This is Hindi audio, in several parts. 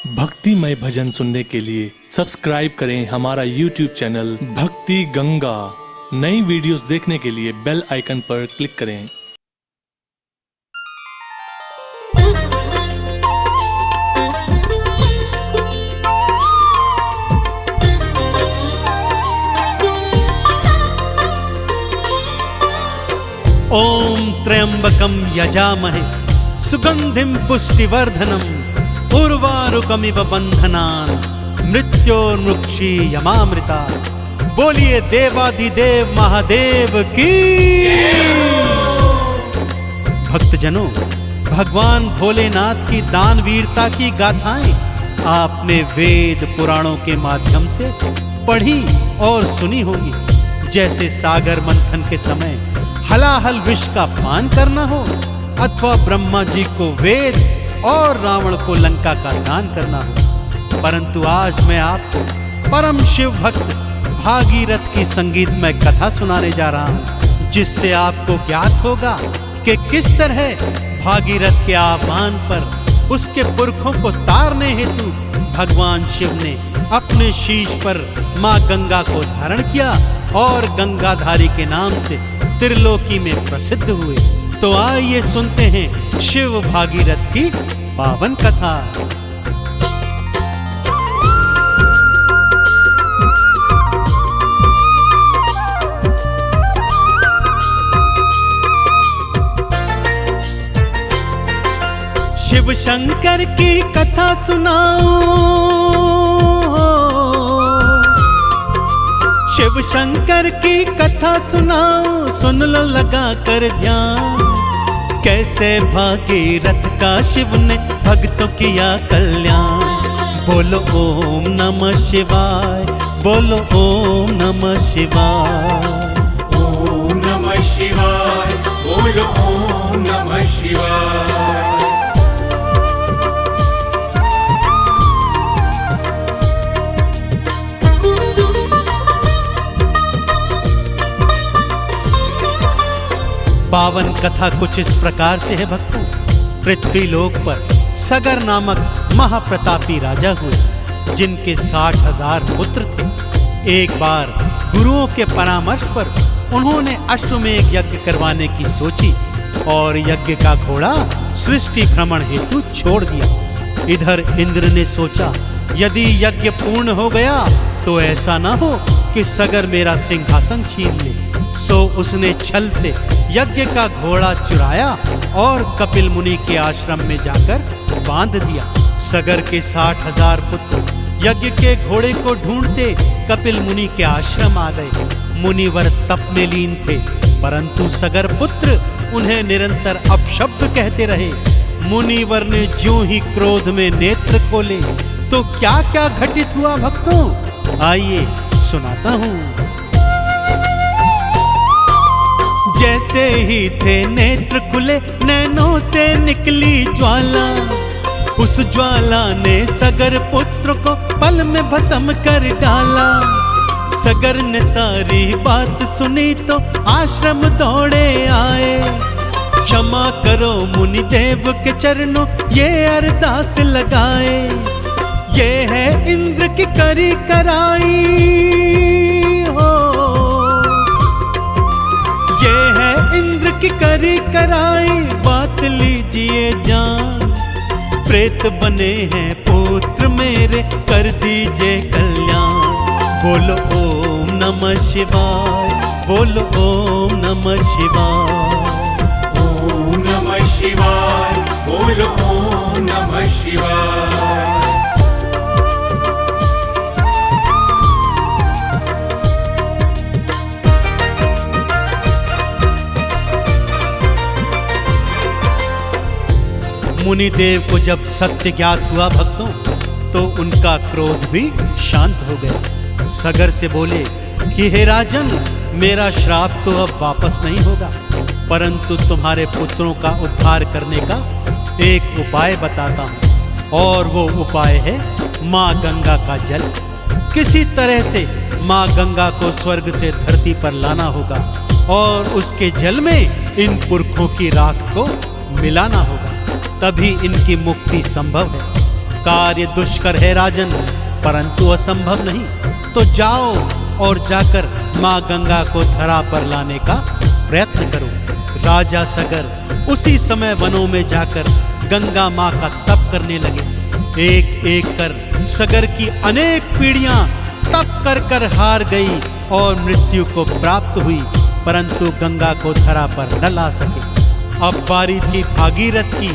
भक्तिमय भजन सुनने के लिए सब्सक्राइब करें हमारा YouTube चैनल भक्ति गंगा। नई वीडियोस देखने के लिए बेल आइकन पर क्लिक करें। ओम त्र्यंबकं यजामहे सुगंधिं पुष्टिवर्धनम् उर्वारुकमिव बंधनान् मृत्योर्मुक्षीयमामृता। बोलिए देवादिदेव महादेव की। भक्तजनों, भगवान भोलेनाथ की दानवीरता की गाथाएं आपने वेद पुराणों के माध्यम से पढ़ी और सुनी होंगी। जैसे सागर मंथन के समय हलाहल विष का पान करना हो, अथवा ब्रह्मा जी को वेद और रावण को लंका का दान करना हो। परंतु आज मैं आपको परम शिव भक्त भागीरथ की संगीतमय कथा सुनाने जा रहा हूं, जिससे आपको ज्ञात होगा कि किस तरह भागीरथ के आह्वान पर उसके पुरखों को तारने हेतु भगवान शिव ने अपने शीश पर मां गंगा को धारण किया और गंगाधारी के नाम से त्रिलोकी में प्रसिद्ध हुए। तो आइए सुनते हैं शिव भागीरथ की पावन कथा। शिव शंकर की कथा सुनाओ, शिव शंकर की कथा सुनाओ, सुन लो लगा कर ध्यान। कैसे भागीरथ का शिव ने भक्तों किया कल्याण। बोलो ओम नमः शिवाय, बोलो ओम नमः शिवाय, ओम नमः शिवाय, बोलो ओम नमः शिवाय। पावन कथा कुछ इस प्रकार से है भक्तों। पृथ्वी लोक पर सगर नामक महाप्रतापी राजा हुए, जिनके 60,000 पुत्र थे। एक बार गुरुओं के परामर्श पर उन्होंने अश्वमेध यज्ञ करवाने की सोची और यज्ञ का घोड़ा सृष्टि भ्रमण हेतु छोड़ दिया। इधर इंद्र ने सोचा, यदि यज्ञ पूर्ण हो गया तो ऐसा ना हो कि सगर मेरा सिंहासन छीन ले। सो उसने छल से यज्ञ का घोड़ा चुराया और कपिल मुनि के आश्रम में जाकर बांध दिया। सगर के 60,000 पुत्र यज्ञ के घोड़े को ढूंढते कपिल मुनि के आश्रम आ गए। मुनिवर तप में लीन थे, परंतु सगर पुत्र उन्हें निरंतर अपशब्द कहते रहे। मुनिवर ने ज्यों ही क्रोध में नेत्र खोले तो क्या क्या घटित हुआ भक्तों, आइए सुनाता हूं। जैसे ही थे नेत्र खुले, नैनों से निकली ज्वाला। उस ज्वाला ने सगर पुत्र को पल में भस्म कर डाला। सगर ने सारी बात सुनी तो आश्रम दौड़े आए। क्षमा करो मुनि देव के चरणों ये अरदास लगाए। ये है इंद्र की करी कराई हो, ये है इंद्र की करी कराई, बात लीजिए जान। प्रेत बने हैं पुत्र मेरे, कर दीजिए कल्याण। बोलो ओम नमः शिवाय, बोलो ओम नमः शिवाय, ओम नमः शिवाय, बोलो ओम नमः शिवाय। मुनिदेव को जब सत्य ज्ञात हुआ भक्तों, तो उनका क्रोध भी शांत हो गया। सगर से बोले कि हे राजन, मेरा श्राप तो अब वापस नहीं होगा, परंतु तुम्हारे पुत्रों का उद्धार करने का एक उपाय बताता हूं। और वो उपाय है मां गंगा का जल। किसी तरह से मां गंगा को स्वर्ग से धरती पर लाना होगा और उसके जल में इन पुरखों की राख को मिलाना होगा, तभी इनकी मुक्ति संभव है। कार्य दुष्कर है राजन, परंतु असंभव नहीं। तो जाओ और जाकर माँ गंगा को धरा पर लाने का प्रयत्न करो। राजा सगर उसी समय वनों में जाकर गंगा माँ का तप करने लगे। एक एक कर सगर की अनेक पीढ़ियां तप कर कर हार गई और मृत्यु को प्राप्त हुई, परंतु गंगा को धरा पर न ला सके। अब बारी थी भागीरथ की,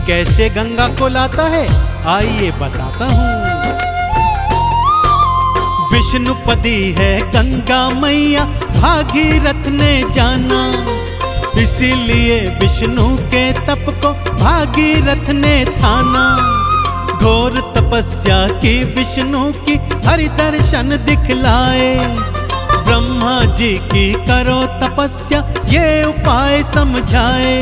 कैसे गंगा को लाता है आइए बताता हूँ। विष्णुपदी है गंगा मैया भागीरथ ने जाना, इसीलिए विष्णु के तप को भागीरथ ने ठाना। घोर तपस्या की विष्णु की हरि दर्शन दिखलाए, ब्रह्मा जी की करो तपस्या ये उपाय समझाए।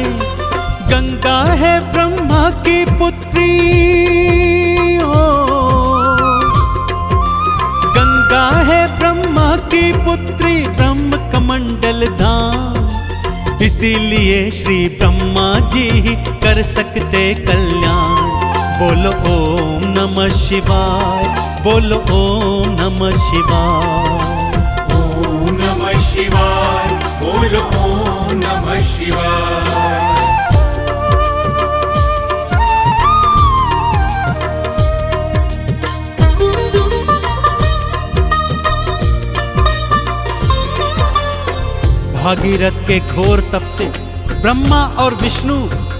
गंगा है ब्रह्मा की पुत्री हो, गंगा है ब्रह्मा की पुत्री, ब्रह्म कमंडल धाम, इसीलिए श्री ब्रह्मा जी ही कर सकते कल्याण। बोलो ओम नमः शिवाय, बोलो ओम नमः शिवाय। ओम नमः शिवाय, बोलो ओम नमः शिवाय। भागीरथ के घोर तप से ब्रह्मा और विष्णु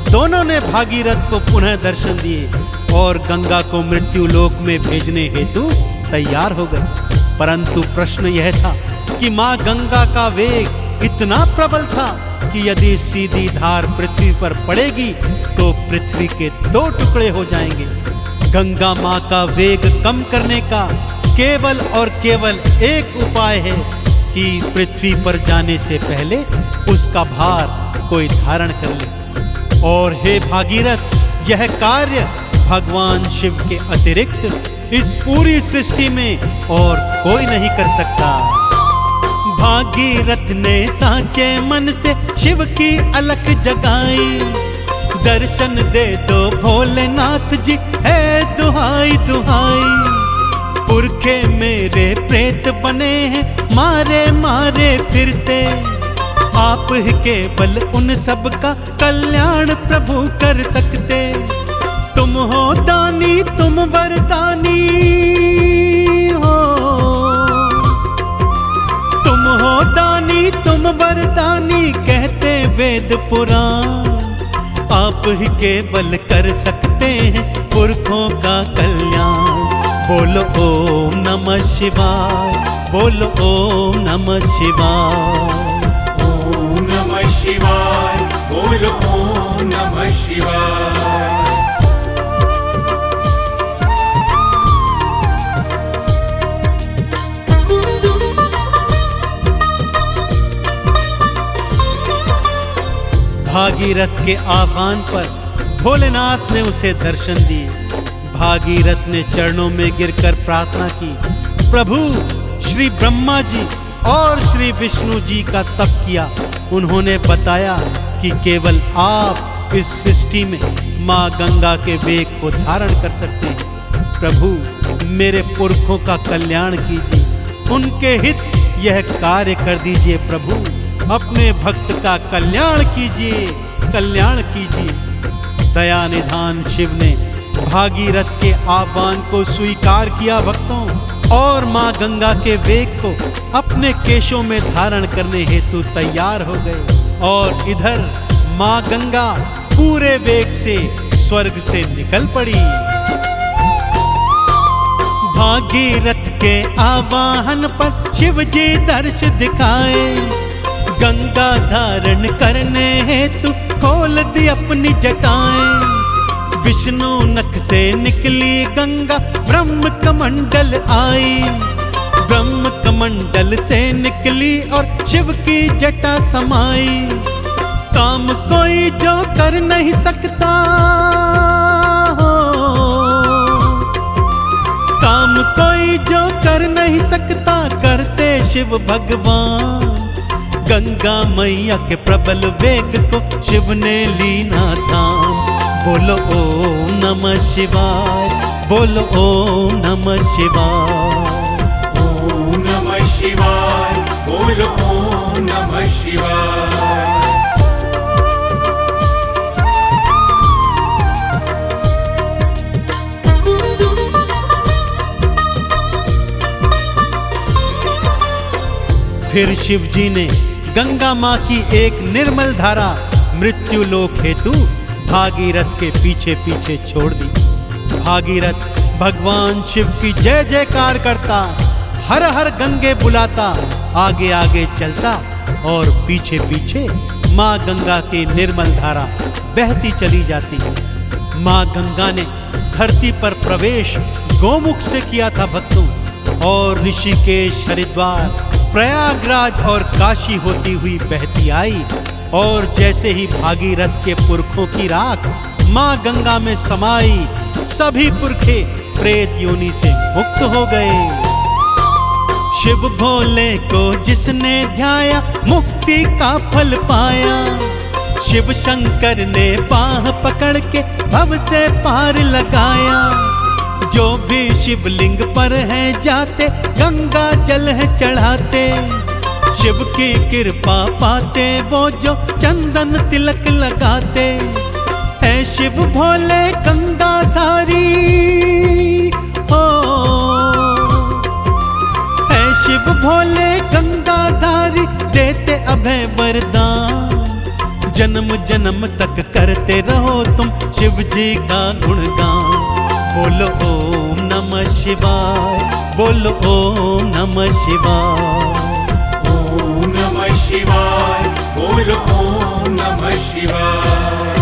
दोनों ने भागीरथ को पुनः दर्शन दिए और गंगा को मृत्यु लोक में भेजने हेतु तैयार हो गए। परंतु प्रश्न यह था कि मां गंगा का वेग इतना प्रबल था कि यदि सीधी धार पृथ्वी पर पड़ेगी तो पृथ्वी के 2 टुकड़े हो जाएंगे। गंगा मां का वेग कम करने का केवल और केवल एक उपाय है कि पृथ्वी पर जाने से पहले उसका भार कोई धारण कर ले। और हे भागीरथ, यह कार्य भगवान शिव के अतिरिक्त इस पूरी सृष्टि में और कोई नहीं कर सकता। भागीरथ ने साचे मन से शिव की अलख जगाई, दर्शन दे दो भोलेनाथ जी है दुहाई दुहाई। पुरखे मेरे प्रेत बने हैं मारे मारे फिरते, आप ही केवल उन सब का कल्याण प्रभु कर सकते। तुम हो दानी तुम वरदानी हो, तुम हो दानी तुम वरदानी कहते वेद पुराण। आप ही केवल कर सकते हैं पुरखों का कल्याण। बोलो ओम नमः शिवाय, बोलो ओम नमः शिवाय। ओम नमः शिवाय, बोलो ओम नमः शिवाय। भागीरथ के आह्वान पर भोलेनाथ ने उसे दर्शन दिए। भागीरथ ने चरणों में गिरकर प्रार्थना की, प्रभु श्री ब्रह्मा जी और श्री विष्णु जी का तप किया। उन्होंने बताया कि केवल आप इस सृष्टि में माँ गंगा के वेग को धारण कर सकते हैं। प्रभु मेरे पुरखों का कल्याण कीजिए, उनके हित यह कार्य कर दीजिए। प्रभु अपने भक्त का कल्याण कीजिए, कल्याण कीजिए। दया निधान शिव ने भागीरथ के आह्वान को स्वीकार किया भक्तों, और मां गंगा के वेग को अपने केशों में धारण करने हेतु तैयार हो गए। और इधर मां गंगा पूरे वेग से स्वर्ग से निकल पड़ी। भागीरथ के आवाहन पर शिव जी दर्श दिखाए, गंगा धारण करने हेतु खोल दी अपनी जटाएं। विष्णु नख से निकली गंगा ब्रह्म कमंडल आई, ब्रह्म कमंडल से निकली और शिव की जटा समाई। काम कोई जो कर नहीं सकता हो, काम कोई जो कर नहीं सकता करते शिव भगवान। गंगा मैया के प्रबल वेग को शिव ने लीना थाम। बोलो ओम नमः शिवाय, बोलो ओम नमः शिवाय। ओम नमः शिवाय, बोलो ओम नमः शिवाय। फिर शिव जी ने गंगा माँ की एक निर्मल धारा मृत्यु लोक हेतु भागीरथ के पीछे पीछे छोड़ दी। भागीरथ भगवान शिव की जय जयकार करता, हर हर गंगे बुलाता, आगे आगे चलता और पीछे पीछे माँ गंगा की निर्मल धारा बहती चली जाती। माँ गंगा ने धरती पर प्रवेश गोमुख से किया था भक्तों, और ऋषिकेश, हरिद्वार, प्रयागराज और काशी होती हुई बहती आई। और जैसे ही भागीरथ के पुरखों की राख माँ गंगा में समाई, सभी पुरखे प्रेत योनि से मुक्त हो गए। शिव भोले को जिसने ध्याया, मुक्ति का फल पाया। शिव शंकर ने बाह पकड़ के भव से पार लगाया। जो भी शिवलिंग पर है जाते, गंगा जल है चढ़ाते। शिव की कृपा पाते वो जो चंदन तिलक लगाते। है शिव भोले गंगाधारी, हो है शिव भोले गंगाधारी, देते अभय वरदान। जन्म जन्म तक करते रहो तुम शिव जी का गुणगान। बोलो ओम नमः शिवाय, बोलो ओम नमः शिवाय। ओम नमः शिवाय, बोलो ओम नमः शिवाय।